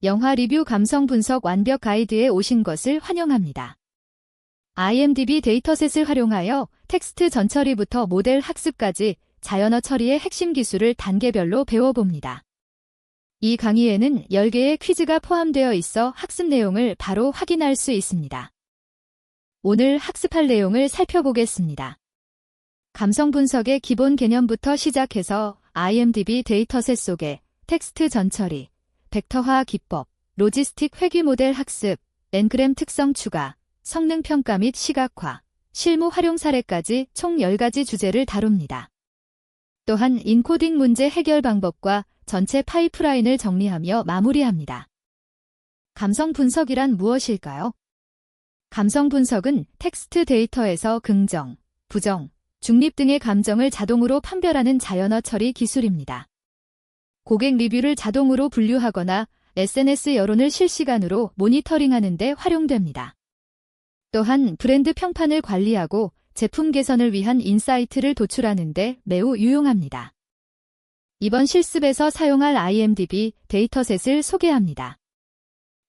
영화 리뷰 감성 분석 완벽 가이드에 오신 것을 환영합니다. IMDb 데이터셋을 활용하여 텍스트 전처리부터 모델 학습까지 자연어 처리의 핵심 기술을 단계별로 배워봅니다. 이 강의에는 10개의 퀴즈가 포함되어 있어 학습 내용을 바로 확인할 수 있습니다. 오늘 학습할 내용을 살펴보겠습니다. 감성 분석의 기본 개념부터 시작해서 IMDb 데이터셋 속의 텍스트 전처리, 벡터화 기법, 로지스틱 회귀 모델 학습, N그램 특성 추가, 성능 평가 및 시각화, 실무 활용 사례까지 총 10가지 주제를 다룹니다. 또한 인코딩 문제 해결 방법과 전체 파이프라인을 정리하며 마무리합니다. 감성 분석이란 무엇일까요? 감성 분석은 텍스트 데이터에서 긍정, 부정, 중립 등의 감정을 자동으로 판별하는 자연어 처리 기술입니다. 고객 리뷰를 자동으로 분류하거나 SNS 여론을 실시간으로 모니터링하는 데 활용됩니다. 또한 브랜드 평판을 관리하고 제품 개선을 위한 인사이트를 도출하는 데 매우 유용합니다. 이번 실습에서 사용할 IMDb 데이터셋을 소개합니다.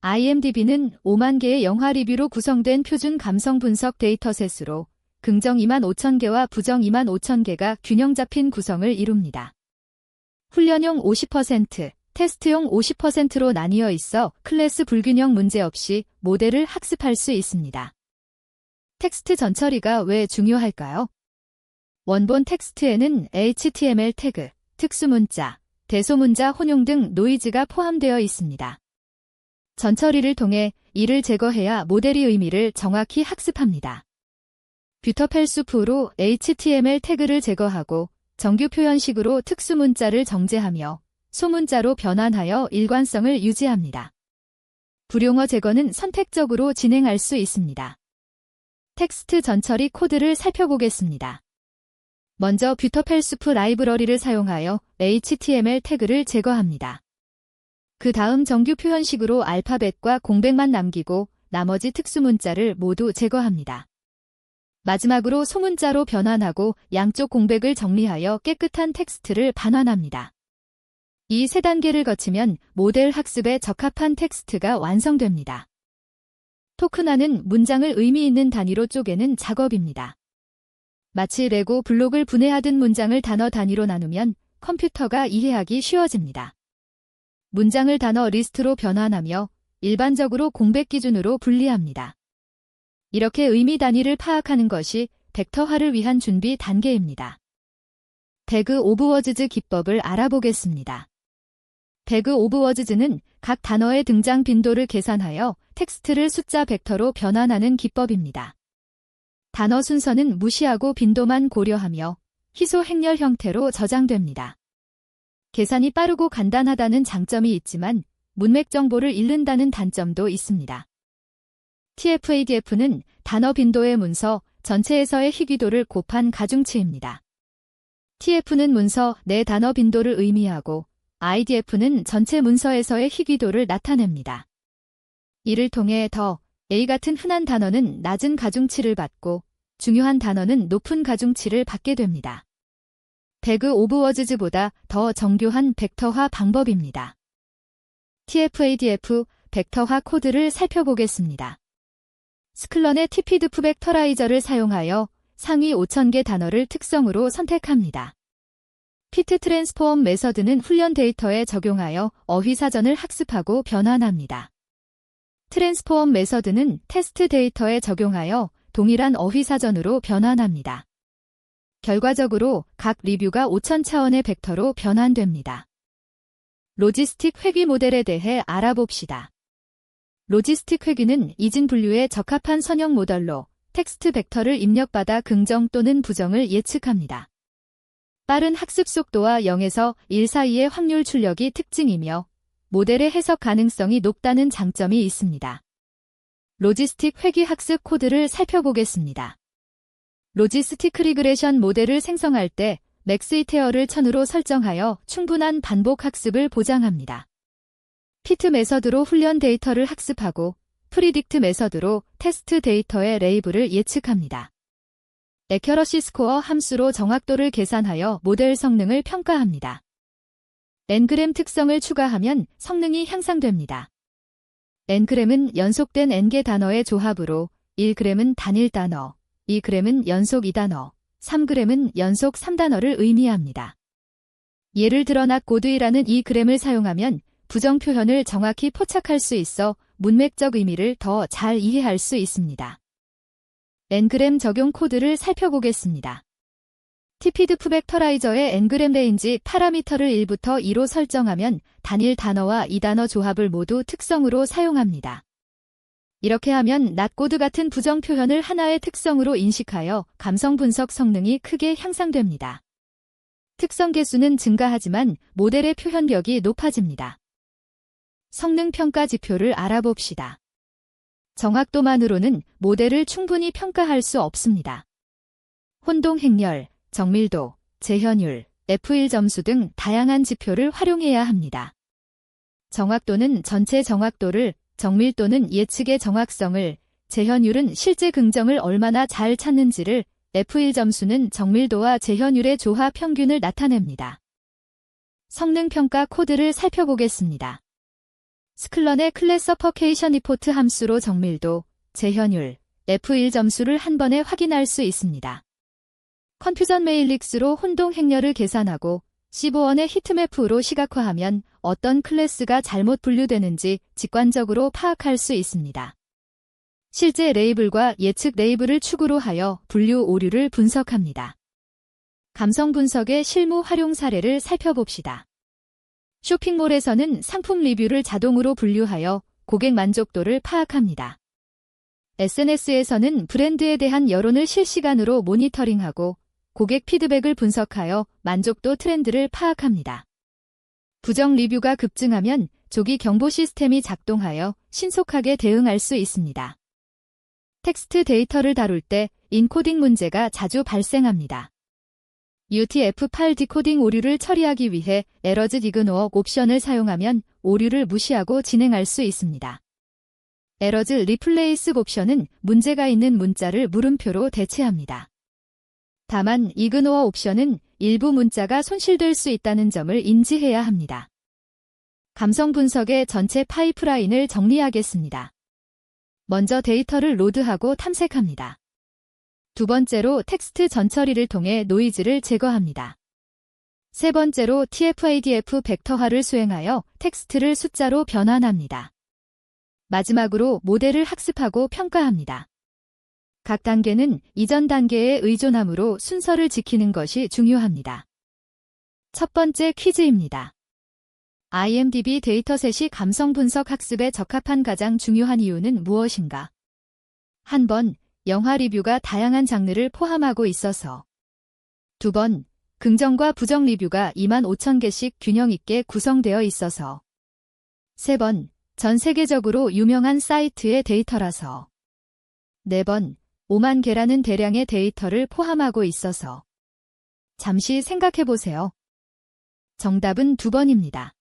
IMDb는 5만 개의 영화 리뷰로 구성된 표준 감성 분석 데이터셋으로 긍정 25,000개와 부정 25,000개가 균형 잡힌 구성을 이룹니다. 훈련용 50%, 테스트용 50%로 나뉘어 있어 클래스 불균형 문제 없이 모델을 학습할 수 있습니다. 텍스트 전처리가 왜 중요할까요? 원본 텍스트에는 HTML 태그, 특수문자, 대소문자 혼용 등 노이즈가 포함되어 있습니다. 전처리를 통해 이를 제거해야 모델이 의미를 정확히 학습합니다. 뷰터펠수프로 HTML 태그를 제거하고 정규 표현식으로 특수문자를 정제하며 소문자로 변환하여 일관성을 유지합니다. 불용어 제거는 선택적으로 진행할 수 있습니다. 텍스트 전처리 코드를 살펴보겠습니다. 먼저 뷰터펠수프 라이브러리를 사용하여 HTML 태그를 제거합니다. 그 다음 정규 표현식으로 알파벳과 공백만 남기고 나머지 특수문자를 모두 제거합니다. 마지막으로 소문자로 변환하고 양쪽 공백을 정리하여 깨끗한 텍스트를 반환합니다. 이 세 단계를 거치면 모델 학습에 적합한 텍스트가 완성됩니다. 토큰화는 문장을 의미 있는 단위로 쪼개는 작업입니다. 마치 레고 블록을 분해하듯 문장을 단어 단위로 나누면 컴퓨터가 이해하기 쉬워집니다. 문장을 단어 리스트로 변환하며 일반적으로 공백 기준으로 분리합니다. 이렇게 의미 단위를 파악하는 것이 벡터화를 위한 준비 단계입니다. 배그 오브 워즈즈 기법을 알아보겠습니다. 배그 오브 워즈즈는 각 단어의 등장 빈도를 계산하여 텍스트를 숫자 벡터로 변환하는 기법입니다. 단어 순서는 무시하고 빈도만 고려하며 희소 행렬 형태로 저장됩니다. 계산이 빠르고 간단하다는 장점이 있지만 문맥 정보를 잃는다는 단점도 있습니다. TF-ADF는 단어 빈도의 문서 전체에서의 희귀도를 곱한 가중치입니다. TF는 문서 내 단어 빈도를 의미하고 IDF는 전체 문서에서의 희귀도를 나타냅니다. 이를 통해 더 A 같은 흔한 단어는 낮은 가중치를 받고 중요한 단어는 높은 가중치를 받게 됩니다. 배그 오브 워즈즈보다 더 정교한 벡터화 방법입니다. TF-ADF 벡터화 코드를 살펴보겠습니다. 스클런의 TPDF 벡터라이저를 사용하여 상위 5,000개 단어를 특성으로 선택합니다. 피트 트랜스포엄 메서드는 훈련 데이터에 적용하여 어휘 사전을 학습하고 변환합니다. 트랜스포엄 메서드는 테스트 데이터에 적용하여 동일한 어휘 사전으로 변환합니다. 결과적으로 각 리뷰가 5,000 차원의 벡터로 변환됩니다. 로지스틱 회귀 모델에 대해 알아봅시다. 로지스틱 회귀는 이진 분류에 적합한 선형 모델로 텍스트 벡터를 입력받아 긍정 또는 부정을 예측합니다. 빠른 학습 속도와 0에서 1 사이의 확률 출력이 특징이며 모델의 해석 가능성이 높다는 장점이 있습니다. 로지스틱 회귀 학습 코드를 살펴보겠습니다. 로지스틱 리그레션 모델을 생성할 때 맥스이테어를 1000으로 설정하여 충분한 반복 학습을 보장합니다. 피트 메서드로 훈련 데이터를 학습하고 프리딕트 메서드로 테스트 데이터의 레이블을 예측합니다. 애큐러시 스코어 함수로 정확도를 계산하여 모델 성능을 평가합니다. N그램 특성을 추가하면 성능이 향상됩니다. Ng은 연속된 N개 단어의 조합으로 1g은 단일 단어, 2g은 연속 2단어, 3g은 연속 3단어를 의미합니다. 예를 들어 not good이라는 이 g을 사용하면 부정 표현을 정확히 포착할 수 있어 문맥적 의미를 더 잘 이해할 수 있습니다. Ngram 적용 코드를 살펴보겠습니다. TPDF 벡터라이저의 Ngram 레인지 파라미터를 1부터 2로 설정하면 단일 단어와 2단어 조합을 모두 특성으로 사용합니다. 이렇게 하면 not good 같은 부정 표현을 하나의 특성으로 인식하여 감성 분석 성능이 크게 향상됩니다. 특성 개수는 증가하지만 모델의 표현력이 높아집니다. 성능 평가 지표를 알아봅시다. 정확도만으로는 모델을 충분히 평가할 수 없습니다. 혼동 행렬, 정밀도, 재현율, F1 점수 등 다양한 지표를 활용해야 합니다. 정확도는 전체 정확도를, 정밀도는 예측의 정확성을, 재현율은 실제 긍정을 얼마나 잘 찾는지를, F1 점수는 정밀도와 재현율의 조합 평균을 나타냅니다. 성능 평가 코드를 살펴보겠습니다. 스클런의 클래서퍼케이션 리포트 함수로 정밀도, 재현율, F1 점수를 한 번에 확인할 수 있습니다. 컨퓨전 메일릭스로 혼동 행렬을 계산하고 C5원의 히트맵으로 시각화하면 어떤 클래스가 잘못 분류되는지 직관적으로 파악할 수 있습니다. 실제 레이블과 예측 레이블을 축으로 하여 분류 오류를 분석합니다. 감성 분석의 실무 활용 사례를 살펴봅시다. 쇼핑몰에서는 상품 리뷰를 자동으로 분류하여 고객 만족도를 파악합니다. SNS에서는 브랜드에 대한 여론을 실시간으로 모니터링하고 고객 피드백을 분석하여 만족도 트렌드를 파악합니다. 부정 리뷰가 급증하면 조기 경보 시스템이 작동하여 신속하게 대응할 수 있습니다. 텍스트 데이터를 다룰 때 인코딩 문제가 자주 발생합니다. UTF-8 디코딩 오류를 처리하기 위해 에러즈 이그노어 옵션을 사용하면 오류를 무시하고 진행할 수 있습니다. 에러즈 리플레이스 옵션은 문제가 있는 문자를 물음표로 대체합니다. 다만 이그노어 옵션은 일부 문자가 손실될 수 있다는 점을 인지해야 합니다. 감성 분석의 전체 파이프라인을 정리하겠습니다. 먼저 데이터를 로드하고 탐색합니다. 두 번째로 텍스트 전처리를 통해 노이즈를 제거합니다. 세 번째로 TF-ADF 벡터화를 수행하여 텍스트를 숫자로 변환합니다. 마지막으로 모델을 학습하고 평가합니다. 각 단계는 이전 단계에 의존하므로 순서를 지키는 것이 중요합니다. 첫 번째 퀴즈입니다. IMDb 데이터셋이 감성 분석 학습에 적합한 가장 중요한 이유는 무엇인가? 한 번, 영화 리뷰가 다양한 장르를 포함하고 있어서. 두 번, 긍정과 부정 리뷰가 25,000개씩 균형 있게 구성되어 있어서. 세 번, 전 세계적으로 유명한 사이트의 데이터라서. 네 번, 5만 개라는 대량의 데이터를 포함하고 있어서. 잠시 생각해보세요. 정답은 2번입니다.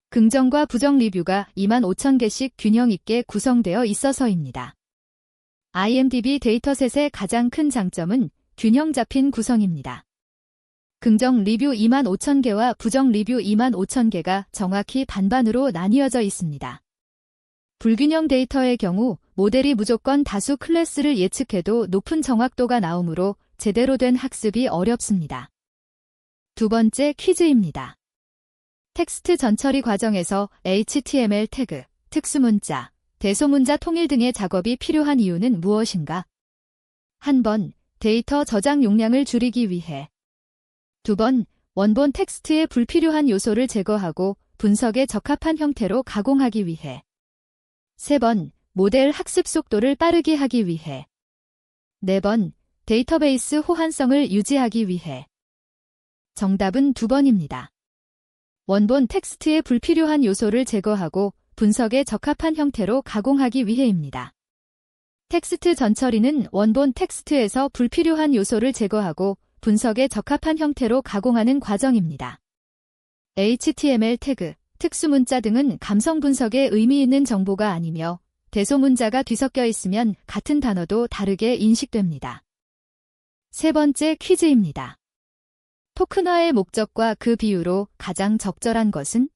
긍정과 부정 리뷰가 25,000개씩 균형 있게 구성되어 있어서입니다. IMDb 데이터셋의 가장 큰 장점은 균형 잡힌 구성입니다. 긍정 리뷰 25,000개와 부정 리뷰 25,000개가 정확히 반반으로 나뉘어져 있습니다. 불균형 데이터의 경우 모델이 무조건 다수 클래스를 예측해도 높은 정확도가 나오므로 제대로 된 학습이 어렵습니다. 두 번째 퀴즈입니다. 텍스트 전처리 과정에서 HTML 태그, 특수문자, 대소문자 통일 등의 작업이 필요한 이유는 무엇인가? 한 번, 데이터 저장 용량을 줄이기 위해. 두 번, 원본 텍스트의 불필요한 요소를 제거하고 분석에 적합한 형태로 가공하기 위해. 세 번, 모델 학습 속도를 빠르게 하기 위해. 네 번, 데이터베이스 호환성을 유지하기 위해. 정답은 2번입니다. 원본 텍스트의 불필요한 요소를 제거하고 분석에 적합한 형태로 가공하기 위해입니다. 텍스트 전처리는 원본 텍스트에서 불필요한 요소를 제거하고 분석에 적합한 형태로 가공하는 과정입니다. HTML 태그, 특수문자 등은 감성 분석에 의미 있는 정보가 아니며 대소문자가 뒤섞여 있으면 같은 단어도 다르게 인식됩니다. 세 번째 퀴즈입니다. 토큰화의 목적과 그 비유로 가장 적절한 것은?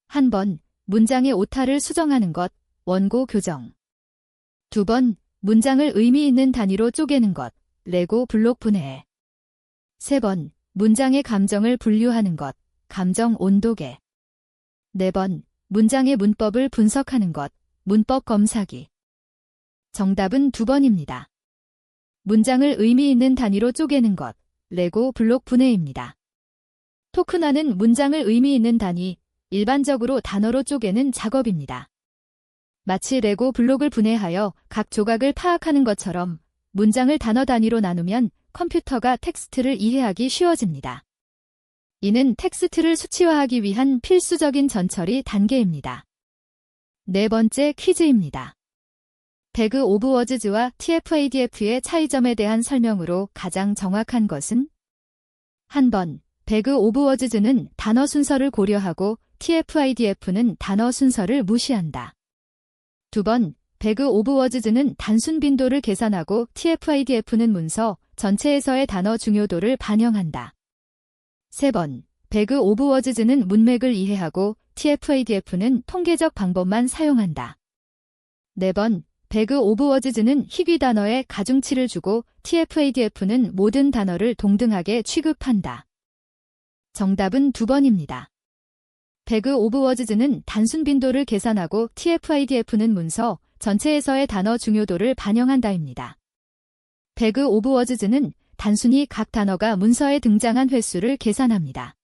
한 번, 문장의 오타를 수정하는 것, 원고 교정. 2번, 문장을 의미 있는 단위로 쪼개는 것, 레고 블록 분해. 3번, 문장의 감정을 분류하는 것, 감정 온도계. 4번, 문장의 문법을 분석하는 것, 문법 검사기. 정답은 2번입니다. 문장을 의미 있는 단위로 쪼개는 것, 레고 블록 분해입니다. 토크나는 문장을 의미 있는 단위, 일반적으로 단어로 쪼개는 작업입니다. 마치 레고 블록을 분해하여 각 조각을 파악하는 것처럼 문장을 단어 단위로 나누면 컴퓨터가 텍스트를 이해하기 쉬워집니다. 이는 텍스트를 수치화하기 위한 필수적인 전처리 단계입니다. 4번째 퀴즈입니다. 배그 오브 워즈와 TF-ADF의 차이점에 대한 설명으로 가장 정확한 것은? 한 번, 배그 오브 워즈는 단어 순서를 고려하고 TF-IDF는 단어 순서를 무시한다. 2번, 배그 오브 워즈는 단순 빈도를 계산하고 TF-IDF는 문서 전체에서의 단어 중요도를 반영한다. 3번, 배그 오브 워즈는 문맥을 이해하고 TF-ADF는 통계적 방법만 사용한다. 4번, 배그 오브 워즈는 희귀 단어에 가중치를 주고 TF-ADF는 모든 단어를 동등하게 취급한다. 정답은 2번입니다. 배그 오브 워즈는 단순 빈도를 계산하고 TF-IDF는 문서 전체에서의 단어 중요도를 반영한다입니다. 배그 오브 워즈는 단순히 각 단어가 문서에 등장한 횟수를 계산합니다.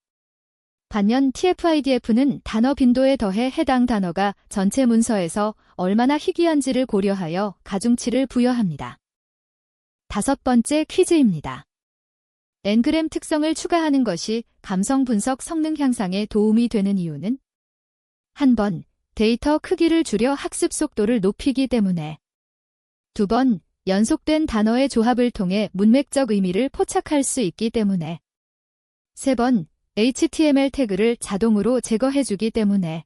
반면 TF-IDF는 단어 빈도에 더해 해당 단어가 전체 문서에서 얼마나 희귀한지를 고려하여 가중치를 부여합니다. 5번째 퀴즈입니다. N그램 특성을 추가하는 것이 감성 분석 성능 향상에 도움이 되는 이유는? 한 번, 데이터 크기를 줄여 학습 속도를 높이기 때문에. 2번, 연속된 단어의 조합을 통해 문맥적 의미를 포착할 수 있기 때문에. 3번, HTML 태그를 자동으로 제거해주기 때문에.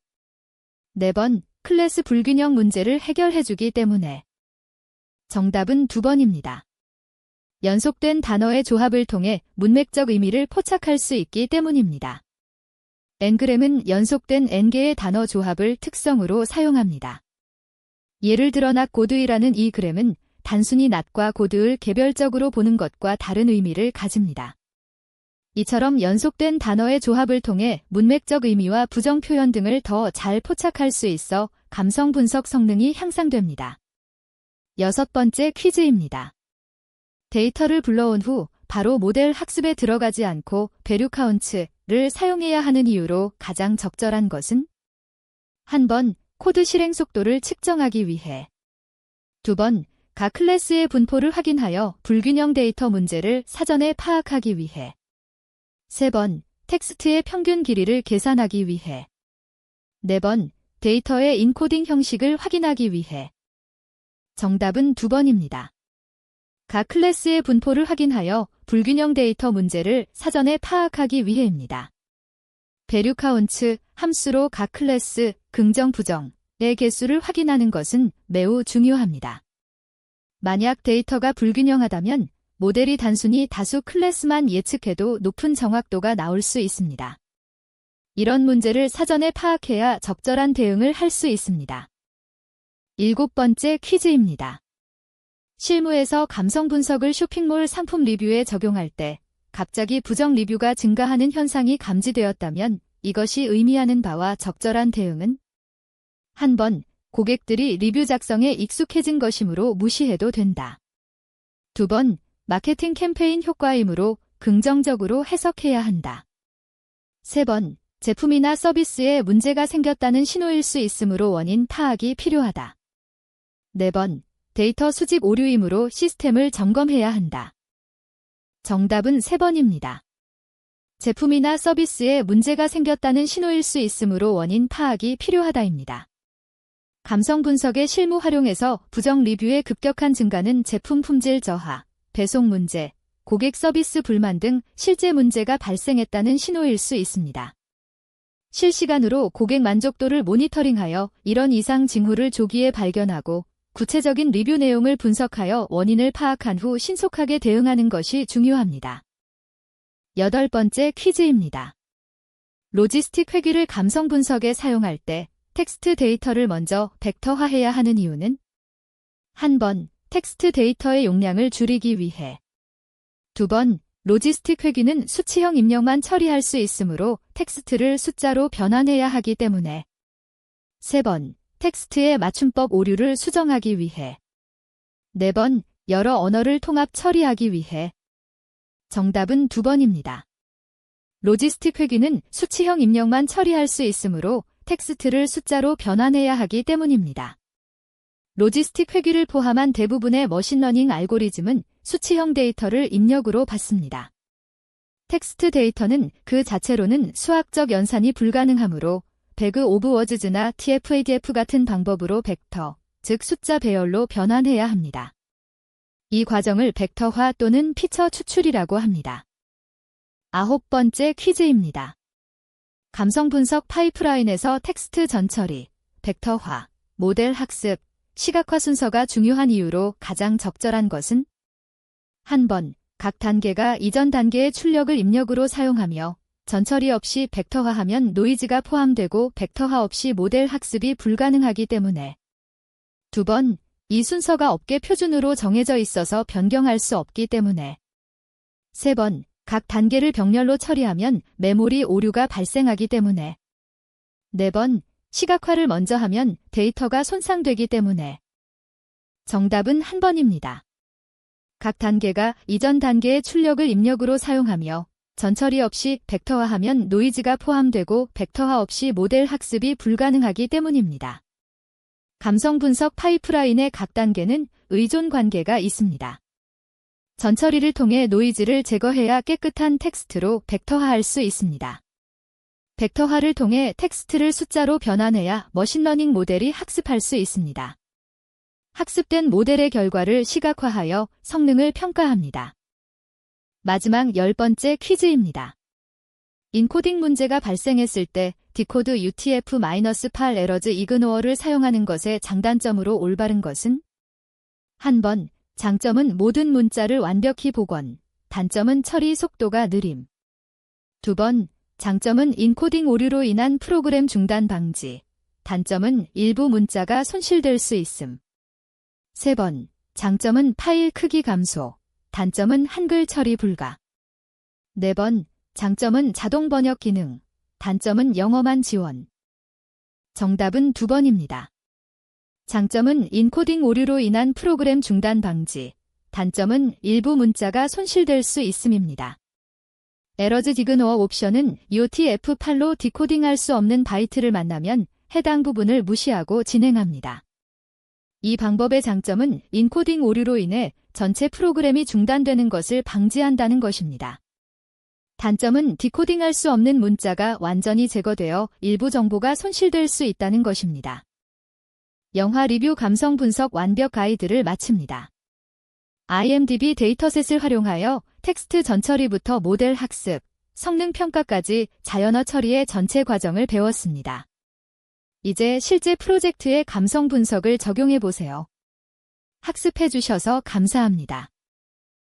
4번, 클래스 불균형 문제를 해결해주기 때문에. 정답은 2번입니다. 연속된 단어의 조합을 통해 문맥적 의미를 포착할 수 있기 때문입니다. N그램은 연속된 N개의 단어 조합을 특성으로 사용합니다. 예를 들어 낫 고드이라는 이 그램은 단순히 낫과 고드을 개별적으로 보는 것과 다른 의미를 가집니다. 이처럼 연속된 단어의 조합을 통해 문맥적 의미와 부정 표현 등을 더 잘 포착할 수 있어 감성 분석 성능이 향상됩니다. 6번째 퀴즈입니다. 데이터를 불러온 후 바로 모델 학습에 들어가지 않고 배류 카운트를 사용해야 하는 이유로 가장 적절한 것은? 한 번, 코드 실행 속도를 측정하기 위해. 2번, 각 클래스의 분포를 확인하여 불균형 데이터 문제를 사전에 파악하기 위해. 3번, 텍스트의 평균 길이를 계산하기 위해. 4번, 데이터의 인코딩 형식을 확인하기 위해. 정답은 2번입니다. 각 클래스의 분포를 확인하여 불균형 데이터 문제를 사전에 파악하기 위해입니다. 배류 카운트 함수로 각 클래스 긍정 부정의 개수를 확인하는 것은 매우 중요합니다. 만약 데이터가 불균형하다면 모델이 단순히 다수 클래스만 예측해도 높은 정확도가 나올 수 있습니다. 이런 문제를 사전에 파악해야 적절한 대응을 할 수 있습니다. 7번째 퀴즈입니다. 실무에서 감성 분석을 쇼핑몰 상품 리뷰에 적용할 때 갑자기 부정 리뷰가 증가하는 현상이 감지되었다면 이것이 의미하는 바와 적절한 대응은? 한 번, 고객들이 리뷰 작성에 익숙해진 것이므로 무시해도 된다. 2번, 마케팅 캠페인 효과이므로 긍정적으로 해석해야 한다. 3번, 제품이나 서비스에 문제가 생겼다는 신호일 수 있으므로 원인 파악이 필요하다. 4번, 데이터 수집 오류이므로 시스템을 점검해야 한다. 정답은 3번입니다. 제품이나 서비스에 문제가 생겼다는 신호일 수 있으므로 원인 파악이 필요하다입니다. 감성 분석의 실무 활용에서 부정 리뷰의 급격한 증가는 제품 품질 저하, 배송 문제, 고객 서비스 불만 등 실제 문제가 발생했다는 신호일 수 있습니다. 실시간으로 고객 만족도를 모니터링하여 이런 이상 징후를 조기에 발견하고 구체적인 리뷰 내용을 분석하여 원인을 파악한 후 신속하게 대응하는 것이 중요합니다. 8번째 퀴즈입니다. 로지스틱 회귀를 감성 분석에 사용할 때 텍스트 데이터를 먼저 벡터화해야 하는 이유는 1번, 텍스트 데이터의 용량을 줄이기 위해 2번, 로지스틱 회귀는 수치형 입력만 처리할 수 있으므로 텍스트를 숫자로 변환해야 하기 때문에 3번, 텍스트의 맞춤법 오류를 수정하기 위해 4번, 여러 언어를 통합 처리하기 위해 정답은 2번입니다. 로지스틱 회귀는 수치형 입력만 처리할 수 있으므로 텍스트를 숫자로 변환해야 하기 때문입니다. 로지스틱 회귀를 포함한 대부분의 머신러닝 알고리즘은 수치형 데이터를 입력으로 받습니다. 텍스트 데이터는 그 자체로는 수학적 연산이 불가능하므로 배그 오브 워즈나 TF-ADF 같은 방법으로 벡터, 즉 숫자 배열로 변환해야 합니다. 이 과정을 벡터화 또는 피처 추출이라고 합니다. 9번째 퀴즈입니다. 감성 분석 파이프라인에서 텍스트 전처리, 벡터화, 모델 학습, 시각화 순서가 중요한 이유로 가장 적절한 것은 1번, 각 단계가 이전 단계의 출력을 입력으로 사용하며 전처리 없이 벡터화하면 노이즈가 포함되고 벡터화 없이 모델 학습이 불가능하기 때문에 2번, 이 순서가 업계 표준으로 정해져 있어서 변경할 수 없기 때문에 3번, 각 단계를 병렬로 처리하면 메모리 오류가 발생하기 때문에 4번, 시각화를 먼저 하면 데이터가 손상되기 때문에 정답은 1번입니다. 각 단계가 이전 단계의 출력을 입력으로 사용하며 전처리 없이 벡터화하면 노이즈가 포함되고 벡터화 없이 모델 학습이 불가능하기 때문입니다. 감성 분석 파이프라인의 각 단계는 의존 관계가 있습니다. 전처리를 통해 노이즈를 제거해야 깨끗한 텍스트로 벡터화할 수 있습니다. 벡터화를 통해 텍스트를 숫자로 변환해야 머신러닝 모델이 학습할 수 있습니다. 학습된 모델의 결과를 시각화하여 성능을 평가합니다. 마지막 10번째 퀴즈입니다. 인코딩 문제가 발생했을 때 디코드 UTF-8 에러즈 이그노어를 사용하는 것의 장단점으로 올바른 것은 1번, 장점은 모든 문자를 완벽히 복원, 단점은 처리 속도가 느림. 2번, 장점은 인코딩 오류로 인한 프로그램 중단 방지, 단점은 일부 문자가 손실될 수 있음. 3번, 장점은 파일 크기 감소, 단점은 한글 처리 불가. 4번, 장점은 자동 번역 기능, 단점은 영어만 지원. 정답은 2번입니다. 장점은 인코딩 오류로 인한 프로그램 중단 방지, 단점은 일부 문자가 손실될 수 있음입니다. 에러즈 디그노어 옵션은 UTF-8로 디코딩할 수 없는 바이트를 만나면 해당 부분을 무시하고 진행합니다. 이 방법의 장점은 인코딩 오류로 인해 전체 프로그램이 중단되는 것을 방지한다는 것입니다. 단점은 디코딩할 수 없는 문자가 완전히 제거되어 일부 정보가 손실될 수 있다는 것입니다. 영화 리뷰 감성 분석 완벽 가이드를 마칩니다. IMDb 데이터셋을 활용하여 텍스트 전처리부터 모델 학습, 성능 평가까지 자연어 처리의 전체 과정을 배웠습니다. 이제 실제 프로젝트의 감성 분석을 적용해 보세요. 학습해 주셔서 감사합니다.